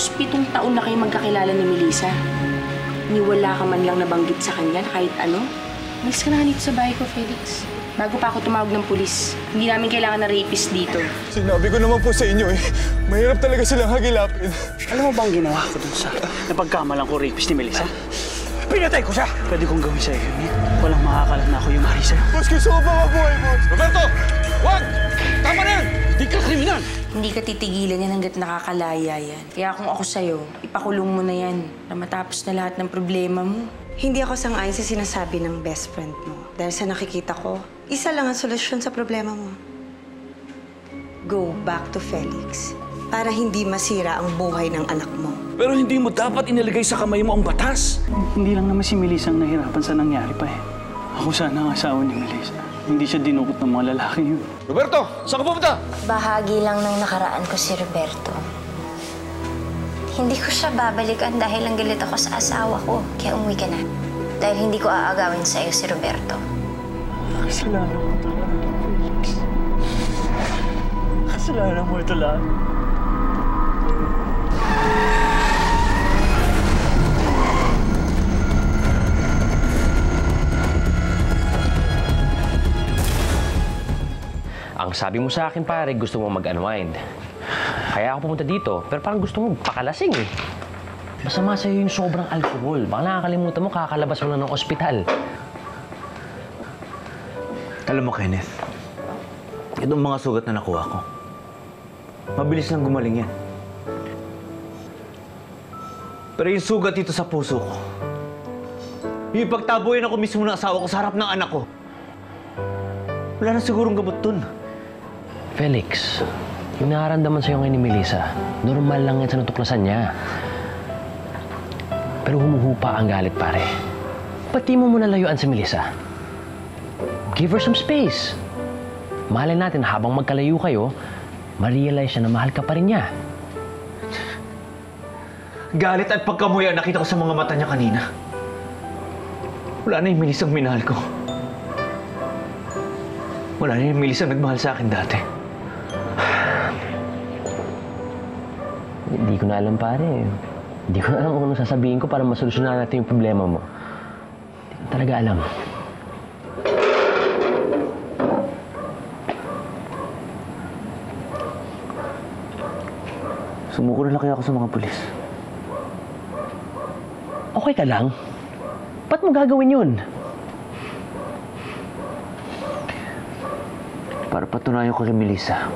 Halos 7 taon na kayo magkakilala ni Melissa. Niwala ka man lang nabanggit sa kanya kahit ano. Malis ka na dito sa bahay ko, Felix. Bago pa ako tumawag ng pulis. Hindi namin kailangan na rapist dito. Sinabi ko naman po sa inyo eh. Mahirap talaga silang hagilapin. Alam mo ba ang ginawa ko dun sa napagkamalang ko rapist ni Melissa? Pinatay ko siya! Pwede kong gawin sa'yo yun, eh. Walang makakalat na ako yung mari sa'yo. Boss, gusto ko pa mabuhay, boss. Roberto! Wag! Tama na yan! Di ka kriminal! Hindi ka titigilan yan hanggat nakakalaya yan. Kaya kung ako sa'yo, ipakulong mo na yan na matapos na lahat ng problema mo. Hindi ako sang-ayon sa sinasabi ng best friend mo. Dahil sa nakikita ko, isa lang ang solusyon sa problema mo. Go back to Felix para hindi masira ang buhay ng anak mo. Pero hindi mo dapat inilagay sa kamay mo ang batas. Hindi lang naman si Melissa ang nahirapan sa nangyari pa eh. Ako sana ang asawa ni Melissa. Hindi siya dinukot ng mga lalaki yun. Roberto, saan ka pupunta? Bahagi lang ng nakaraan ko si Roberto. Hindi ko siya babalikan dahil lang galit ako sa asawa ko. Kaya umuwi ka na. Dahil hindi ko aagawin sa iyo si Roberto. Kasalanan mo ito lahat, Felix. Kasalanan mo ito lahat. Ang sabi mo sa akin, pare, gusto mo mag-unwind. Kaya ako pumunta dito, pero parang gusto mo pakalasing eh. Masama sa'yo yung sobrang alcohol. Baka nakakalimutan mo, kakalabas mo na ng ospital. Alam mo, Kenneth, itong mga sugat na nakuha ko, mabilis lang gumaling yan. Pero yung sugat dito sa puso ko, yung ipagtabuhin ako mismo ng asawa ko sa harap ng anak ko, wala na sigurong gamot dun. Felix, yung nararamdaman sa'yo ngayon ni Melissa, normal lang yan sa natuklasan niya. Pero humuhupa ang galit, pare. Ba't di mo muna layuan si Melissa? Give her some space. Mahalin natin habang magkalayo kayo, ma-realize siya na mahal ka pa rin niya. Galit at pagkamuya nakita ko sa mga mata niya kanina. Wala na yung Melissang minahal ko. Wala na yung Melissang nagmahal sa akin dati. Hindi ko na alam, pare. Hindi ko na alam kung ano sasabihin ko para masolusyonan natin yung problema mo. Hindi ko talaga alam. Sumuko na lang kaya ako sa mga pulis. Okay ka lang? Ba't mo gagawin yun? Para patunayan ko kay Melissa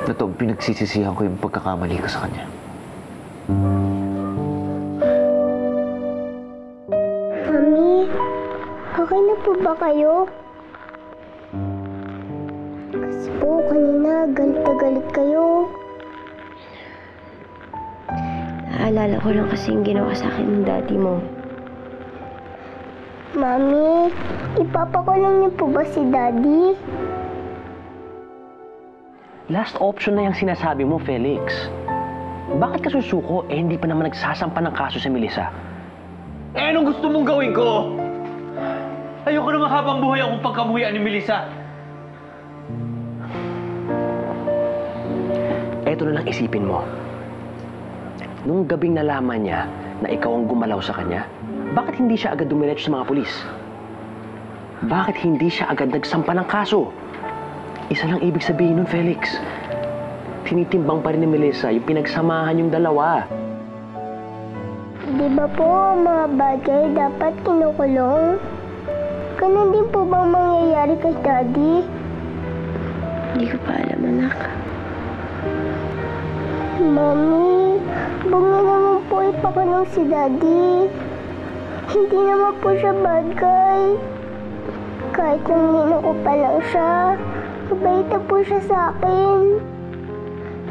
na ito ang pinagsisisihan ko yung pagkakamali ko sa kanya. Mami, okay na po ba kayo? Kasi po kanina galit na galit kayo. Naalala ko lang kasi yung ginawa sa akin ng daddy mo. Mami, ipapakulong niyo po ba si Daddy? Last option na yung sinasabi mo, Felix. Bakit ka susuko eh hindi pa naman nagsasampa ng kaso sa Melissa? Eh, anong gusto mong gawin ko? Ayoko naman habang buhay akong pagkamuhian ni Melissa. Eto na lang isipin mo. Nung gabing nalaman niya na ikaw ang gumalaw sa kanya, bakit hindi siya agad dumiretso sa mga pulis? Bakit hindi siya agad nagsampa ng kaso? Isa lang ibig sabihin nun, Felix. Tinitimbang pa rin ni Melissa yung pinagsamahan yung dalawa. Di ba po mga bagay dapat kinukulong? Ganun din po bang mangyayari kay Daddy? Hindi ko pa alam, anak. Mami, huwag na naman po ipakulong si Daddy. Hindi naman po siya bad guy. Kahit nung nino ko pa lang siya, mabait na po siya sa akin.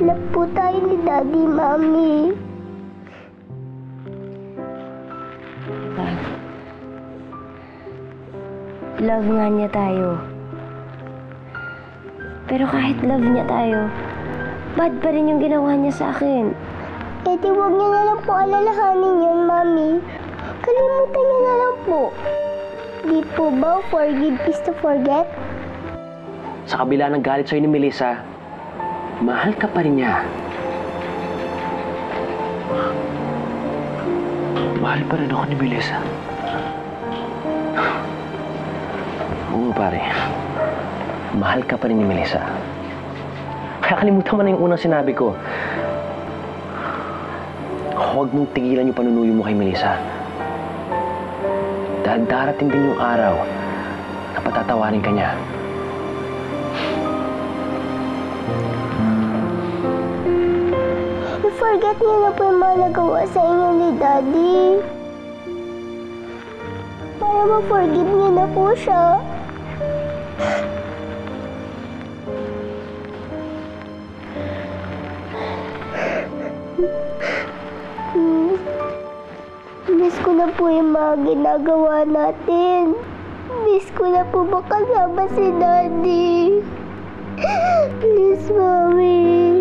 Love po tayo ni Daddy, Mami. Love nga niya tayo. Pero kahit love niya tayo, bad pa rin yung ginawa niya sa akin. Eh di huwag niyo na lang po alalahanin yun, Mami. Kalimutan niyo na lang po. Di po ba forgive is to forget? Sa kabila ng galit sa'yo ni Melissa, mahal ka pa rin niya. Mahal pa rin ako ni Melissa. Oo, pare. Mahal ka pa rin ni Melissa. Kaya kalimutan mo na yung unang sinabi ko. Huwag mong tigilan yung panunuyo mo kay Melissa. Dahil darating din yung araw na patatawarin ka niya. I-forget niyo na po yung mga nagawa sa inyo ni Daddy. Para ma-forgive niyo na po siya. Miss ko na po yung mga ginagawa natin. Miss ko na po makasama si Daddy. Please, Mommy.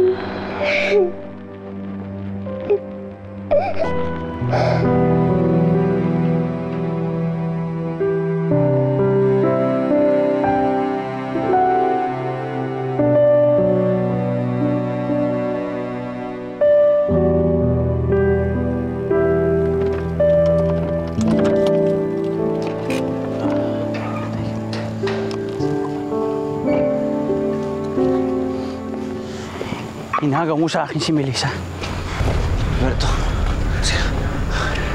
Hinagaw mo sa akin si Melissa. Roberto.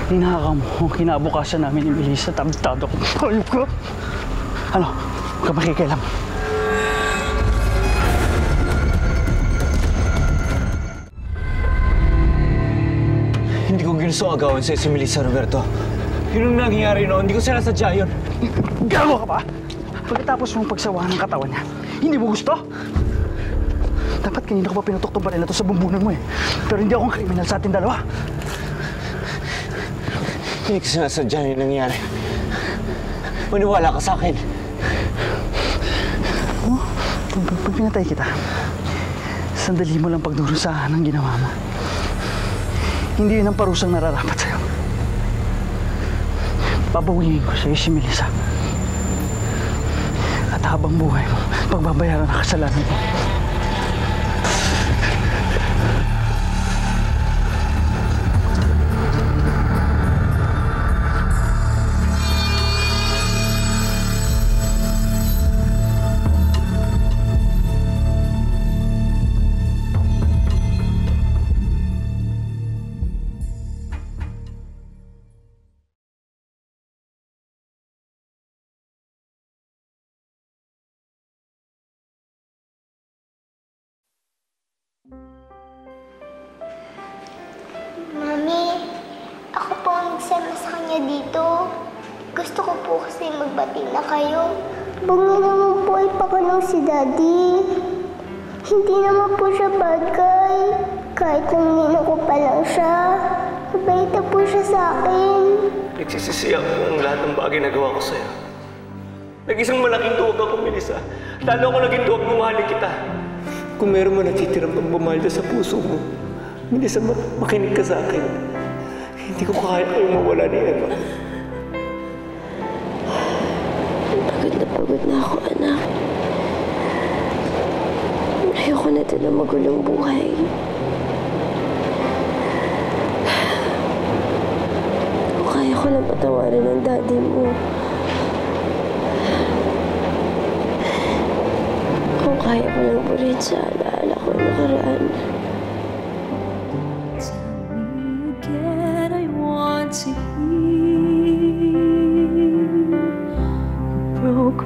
Hinagaw mo ang kinabukasan namin ni Melissa. Tabtado ko. Hayop ka! Ano? Huwag ka makikialam. Hindi ko ginusto agawin sa'yo si Melissa, Roberto. Yun ang nangyayari noon. Hindi ko sinasadya yun. Gago ka pa! Pagkatapos mong pagsawahan ng katawan niya, hindi mo gusto? Dapat kanina ko pa pinutok tong baril na to sa bumbunan mo eh. Pero hindi akong kriminal sa ating dalawa. Hindi ko sinasadya yung nangyayari. Maniwala ka sa akin. Oh, pag pinatay kita, sandali mo lang pagdurusahan ang ginawa mo. Hindi yun ang parusang nararapat sa'yo. Babawiin ko sa'yo si Melissa. At habang buhay mo, pagbabayaran ang kasalanan mo. Mami, ako po ang nagsama sa kanya dito. Gusto ko po kasi magbati na kayo. Huwag niyo naman po ipakulong si Daddy. Hindi naman po siya bad guy. Kahit nang nino ko pa lang siya, mabait na po siya sa akin. Nagsisisiya ko ang lahat ng bagay na gawa ko sa'yo. Nag-isang malaking duwag ako, Melissa. Lalo ako naging duwag nung mahalin kita. Kung meron man natitirang pagmamahal sa puso mo, Melissa, makinig ka sa akin. Hindi ko kaya kayong mawala ni Emma. Pagod na ako, anak. Ayoko na ito na magulong buhay. Kung kaya ko lang patawarin ang daddy mo. Kung kaya ko lang purin sa alaala ko nakaraan.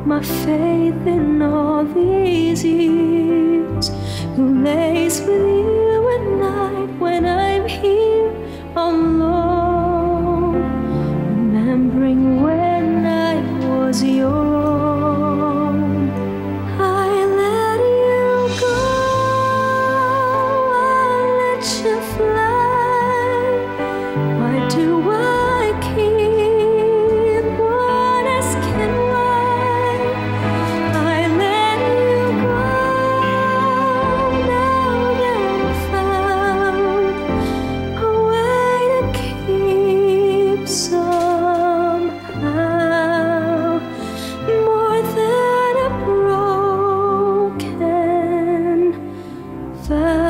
My faith in all these years. Who lays with you at night when I'm here alone? Remembering when I was your own. I let you go, I let you fly. Why do I keep on asking why? Vow.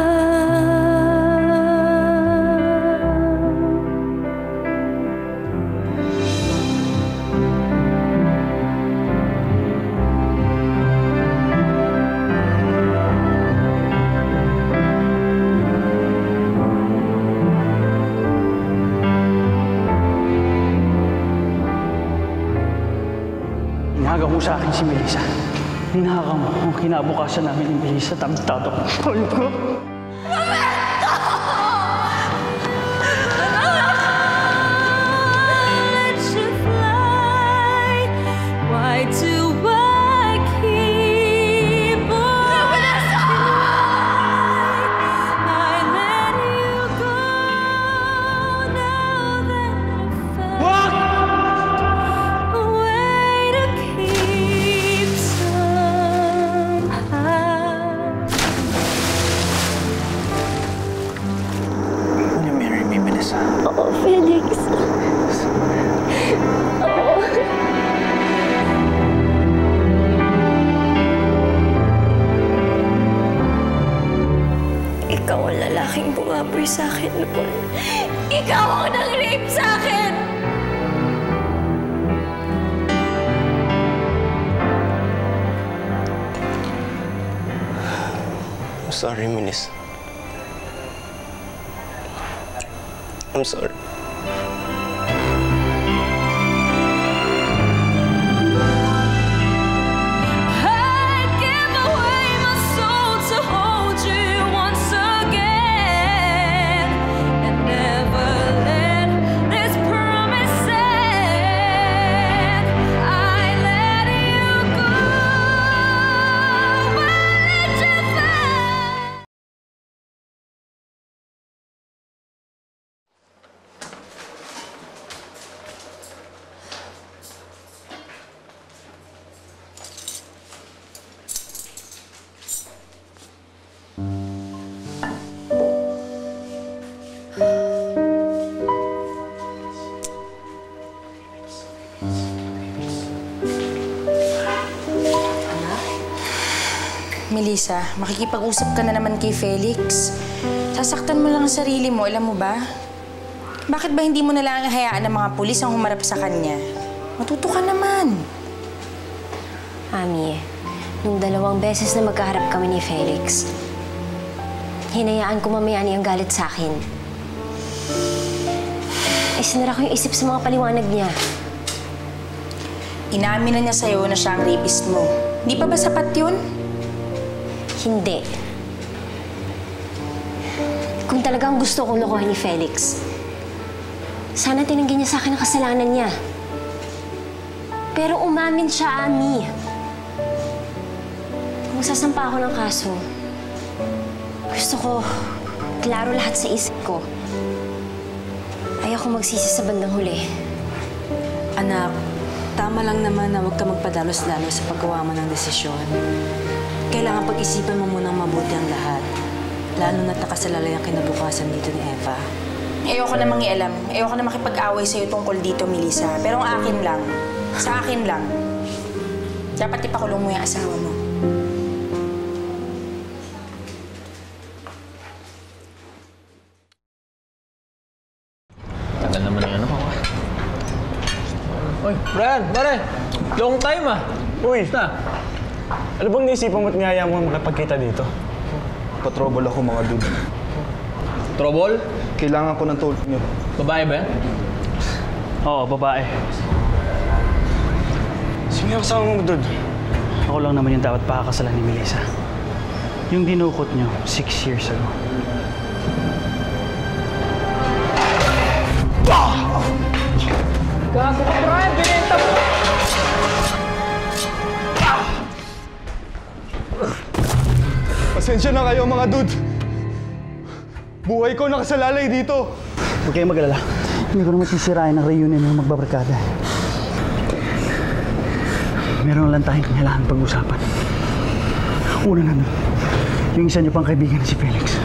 mo sa akin si Melissa. Ninakaw mo ang kinabukasan namin ni Melissa. Tabi-tato ko. Hayop ko. Why do I keep on I let you go now that I found a way to keep somehow. Will you marry me, Melissa? Oo, Felix. Oo. Ikaw ang lalaking bumaboy sa akin noon. Ikaw ang nang-rape sa akin! I'm sorry, Melissa. I'm sorry. I'd give away my soul to hold you once again and never let this promise end. I let you go, I let you find. Melissa, makikipag-usap ka na naman kay Felix. Sasaktan mo lang ang sarili mo, alam mo ba? Bakit ba hindi mo na lang hayaan ng mga pulis ang humarap sa kanya? Matuto ka naman. Ami, nung 2 beses na magkaharap kami ni Felix, hinayaan ko mamayani ang galit sa akin. Isinara ko yung isip sa mga paliwanag niya. Inamin na niya sa'yo na siya ang rapist mo. Di pa ba sapat yun? Hindi. Kung talagang gusto kong lokohin ni Felix, sana tinanggi niya sa akin ang kasalanan niya. Pero umamin siya, Ami. Kung sasampa ako ng kaso, gusto ko klaro lahat sa isip ko. Ayoko magsisi sa bandang huli. Anak, tama lang naman na huwag ka magpadalos-dalos sa paggawa mo ng desisyon. Kailangan pag-isipan mo munang mabuti ang lahat. Lalo na't nakasalalay ang kinabukasan dito ni Eva. Ayoko na mangialam. Ayoko na makipag-away sa'yo tungkol dito, Melissa. Pero ang akin lang, sa akin lang, dapat ipakulong mo yung asawa mo. Tagal naman yung ano ko. Uy, Brian, pare! Long time ah! Uy! Na? Ano bang naisipan mo't niyaya mo makipagkita dito? Patrobol ako mga dude. Trouble? Kailangan ko ng tulong niyo. Babae ba yan? Oo, babae. Sino yung kasama mo, dude? Ako lang naman yung dapat pakakasalan ni Melissa. Yung dinukot niyo 6 years ago. Gago ka, Brian! Binenta mo! Pasensya na kayo mga dude. Buhay ko nakasalalay dito. Huwag kayong mag-alala. Hindi ko naman sisirain ang reunion ng magbabarkada. Meron lang tayong kailangan pag-usapan. Una na nun, yung isa niyo pang kaibigan na si Felix.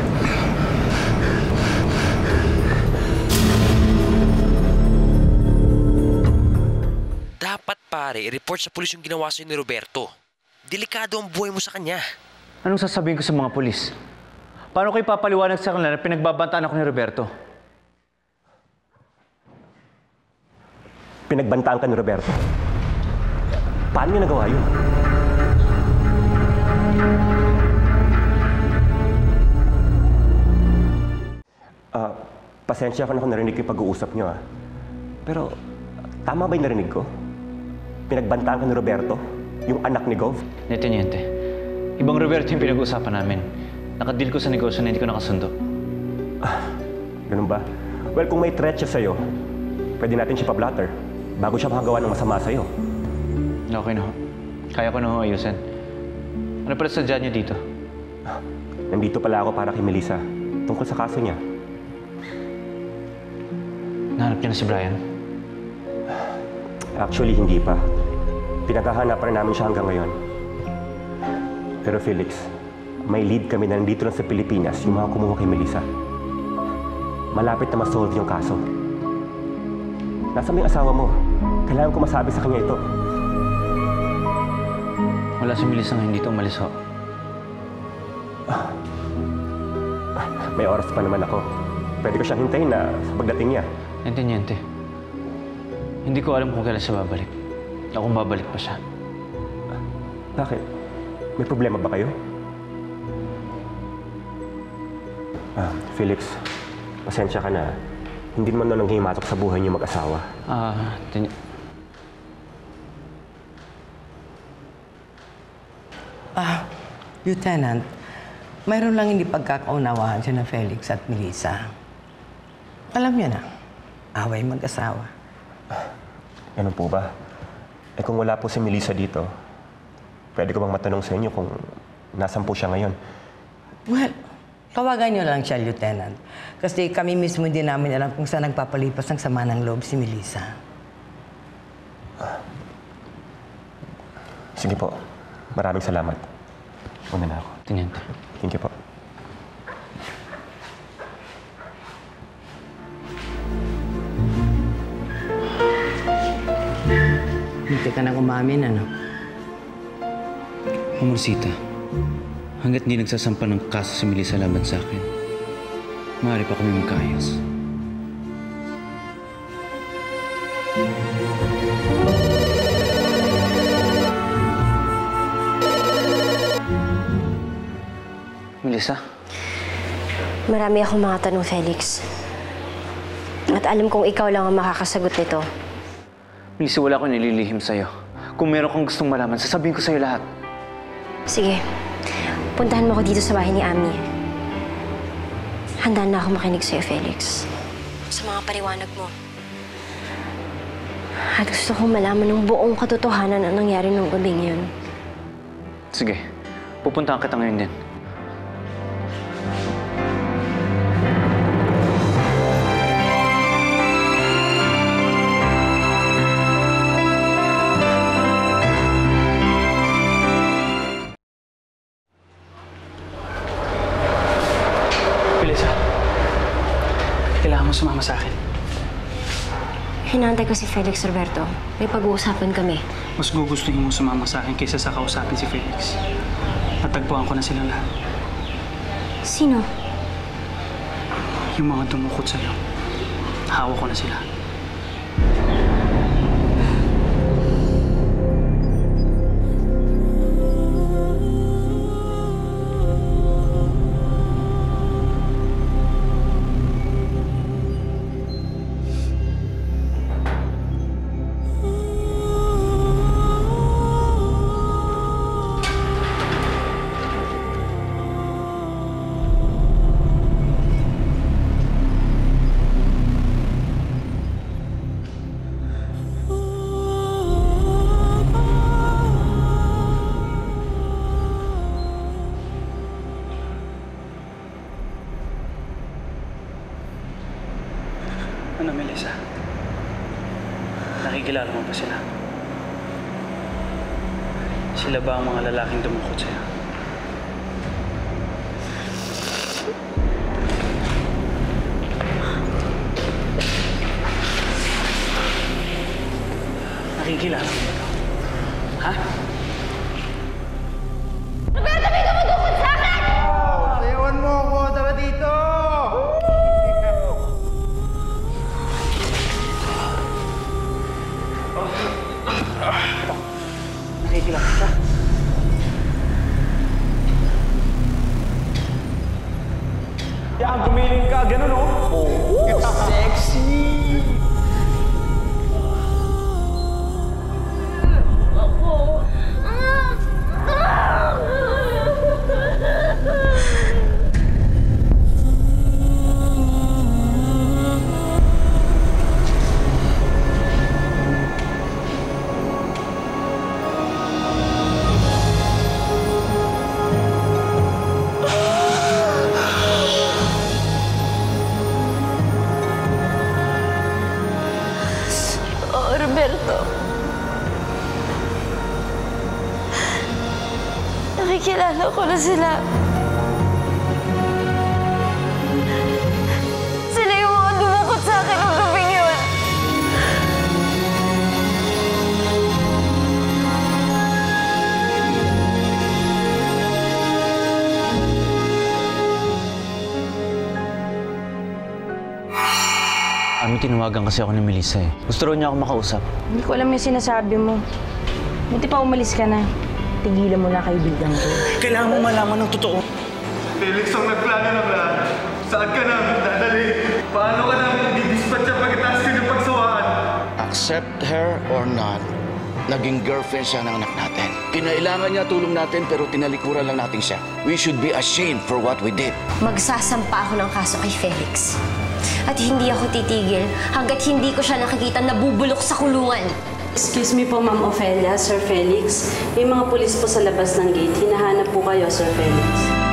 Dapat pare, i-report sa pulis yung ginawa sa'yo ni Roberto. Delikado ang buhay mo sa kanya. Anong sasabihin ko sa mga pulis? Paano ko ipapaliwanag sa kanila na pinagbabantaan ako ni Roberto? Pinagbantaan ka ni Roberto. Paano niya nagawa yun? Pasensya ka na kung narinig yung pag-uusap niyo, ah. Pero, tama ba yung narinig ko? Pinagbantaan ka ni Roberto? Yung anak ni Gov? Teniente, ibang Roberto yung pinag-uusapan namin. Nakadeal ko sa negosyo na hindi ko nakasundo. Ganun ba? Well, kung may threat siya sa'yo, pwede natin siya pa-blatter bago siya makagawa ng masama sa'yo. Okay na ho. Kaya ko na ho ayusin. Ano pala sadya niyo dito? Nandito pala ako para kay Melissa, tungkol sa kaso niya. Nahanap niyo na si Brian? Actually, hindi pa. Pinaghahanap namin siya hanggang ngayon. Pero Felix, may lead kami na nandito lang sa Pilipinas, yung mga kumuha kay Melissa. Malapit na ma-solve yung kaso. Nasaan mo yung asawa mo? Kailangan ko masabi sa kanya ito. Wala si Melissa ngayon dito, umalis ho. May oras pa naman ako. Pwede ko siyang hintayin na sa pagdating niya. Teniente, hindi ko alam kung kailan siya babalik. O kung babalik pa siya. Bakit? May problema ba kayo? Felix, pasensya ka na. Hindi naman na nanghimatok sa buhay niyo mag-asawa. Lieutenant, mayroon lang hindi pagkakaunawahan siya na Felix at Melissa. Alam niyo na, away mag-asawa. Ganun po ba? Eh kung wala po si Melissa dito, pwede ko bang matanong sa inyo kung nasan po siya ngayon? Well, tawagan niyo lang siya, Lieutenant. Kasi kami mismo hindi namin alam kung saan nagpapalipas ng sama ng loob si Melissa. Sige po. Maraming salamat. Una na ako. Teniente. Thank you po. Hindi ka na umamin, ano? Amorsita, hanggat hindi nagsasampa ng kaso si Melissa laban sa akin, maaari pa kami magkaayos. Melissa? Marami akong mga tanong, Felix. At alam kong ikaw lang ang makakasagot nito. Melissa, wala akong nililihim sa'yo. Kung meron kang gustong malaman, sasabihin ko sa'yo lahat. Sige, puntahan mo ako dito sa bahay ni Ami. Handa na ako makinig sa'yo, Felix. Sa mga paliwanag mo. At gusto kong malaman ng buong katotohanan ang nangyari nung gabing yun. Sige, pupuntahan kita ngayon din. Kailangan mo sumama sa akin. Hinantay ko si Felix, Roberto. May pag-uusapan kami. Mas gugustuhin mo sumama sa akin kaysa sa kausapin si Felix. Natagpuan ko na sila lahat. Sino? Yung mga dumukot sa'yo. Hawak ko na sila. Ano, Melissa? Nakikilala mo ba sila? Sila ba ang mga lalaking dumukot sa'yo? Nakikilala mo ba ito? Ha? Roberto, may dumudukot sa akin! Sayawan mo ako! Tara dito! Nakikilala ka? Yan, gumiling ka. Ganun, oh. Sexy! Ako. Alberto. Nakikilala ko na sila. Sila yung mga dumukot sa akin ng gabing yun. Tinawagan kasi ako ni Melissa eh. Gusto raw niya ako makausap. Hindi ko alam yung sinasabi mo. Buti pa umalis ka na. Tigilan mo na kaibigan ko. Kailangan mo malaman ng totoo. Felix ang nagplano ng lahat. Saan ka namin dadali? Paano ka namin didispatch ang pagkataas ka ng pagsawaan? Accept her or not, naging girlfriend siya ng anak natin. Kinailangan niya tulong natin pero tinalikuran lang natin siya. We should be ashamed for what we did. Magsasampa ako ng kaso kay Felix. At hindi ako titigil hanggat hindi ko siya nakikita nabubulok sa kulungan. Excuse me po, Ma'am Ofelia, Sir Felix. May mga pulis po sa labas ng gate. Hinahanap po kayo, Sir Felix.